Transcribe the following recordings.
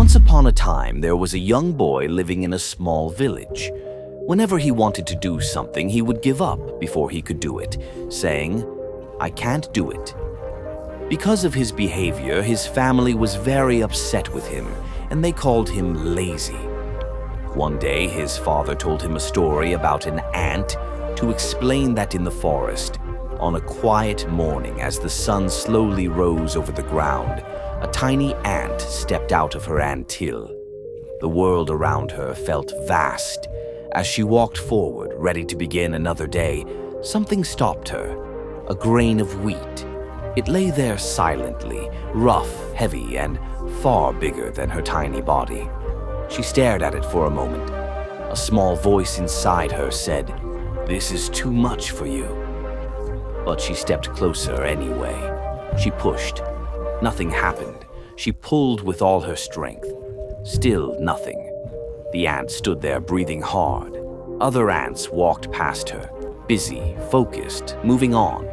Once upon a time, there was a young boy living in a small village. Whenever he wanted to do something, he would give up before he could do it, saying, "I can't do it." Because of his behavior, his family was very upset with him, and they called him lazy. One day, his father told him a story about an ant to explain that in the forest, on a quiet morning as the sun slowly rose over the ground, a tiny ant stepped out of her anthill. The world around her felt vast. As she walked forward, ready to begin another day, something stopped her. A grain of wheat. It lay there silently, rough, heavy, and far bigger than her tiny body. She stared at it for a moment. A small voice inside her said, "This is too much for you." But she stepped closer anyway. She pushed. Nothing happened. She pulled with all her strength. Still nothing. The ant stood there breathing hard. Other ants walked past her, busy, focused, moving on.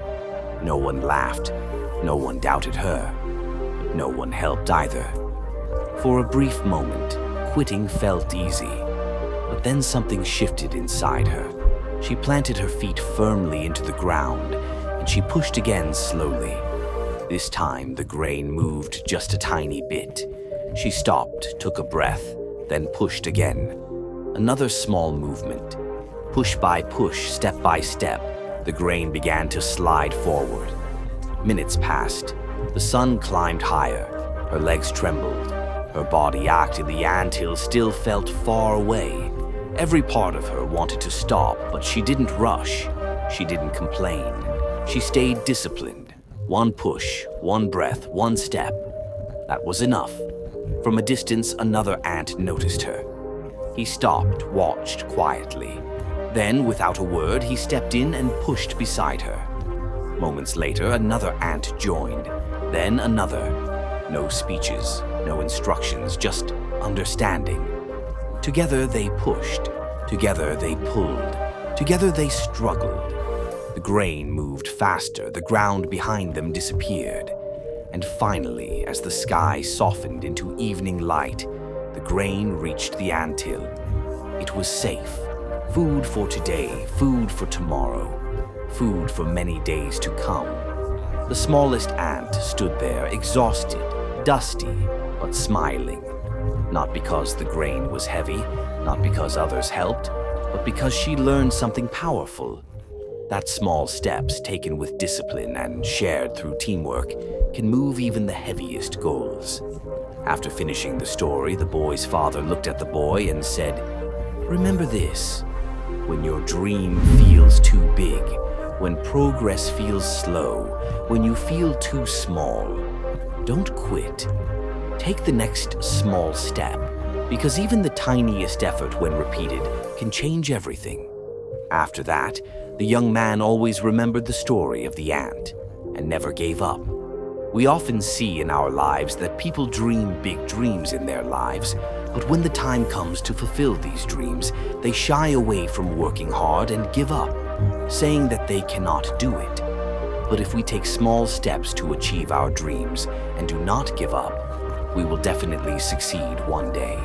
No one laughed. No one doubted her. No one helped either. For a brief moment, quitting felt easy. But then something shifted inside her. She planted her feet firmly into the ground, and she pushed again slowly. This time, the grain moved just a tiny bit. She stopped, took a breath, then pushed again. Another small movement. Push by push, step by step, the grain began to slide forward. Minutes passed. The sun climbed higher. Her legs trembled. Her body ached, and the anthill still felt far away. Every part of her wanted to stop, but she didn't rush. She didn't complain. She stayed disciplined. One push, one breath, one step. That was enough. From a distance, another ant noticed her. He stopped, watched quietly. Then, without a word, he stepped in and pushed beside her. Moments later, another ant joined. Then another. No speeches, no instructions, just understanding. Together they pushed. Together they pulled. Together they struggled. The grain moved faster, the ground behind them disappeared. And finally, as the sky softened into evening light, the grain reached the anthill. It was safe. Food for today, food for tomorrow, food for many days to come. The smallest ant stood there, exhausted, dusty, but smiling. Not because the grain was heavy, not because others helped, but because she learned something powerful. That small steps taken with discipline and shared through teamwork can move even the heaviest goals. After finishing the story, the boy's father looked at the boy and said, "Remember this. When your dream feels too big, when progress feels slow, when you feel too small, don't quit. Take the next small step, because even the tiniest effort, when repeated, can change everything." After that, the young man always remembered the story of the ant and never gave up. We often see in our lives that people dream big dreams in their lives, but when the time comes to fulfill these dreams, they shy away from working hard and give up, saying that they cannot do it. But if we take small steps to achieve our dreams and do not give up, we will definitely succeed one day.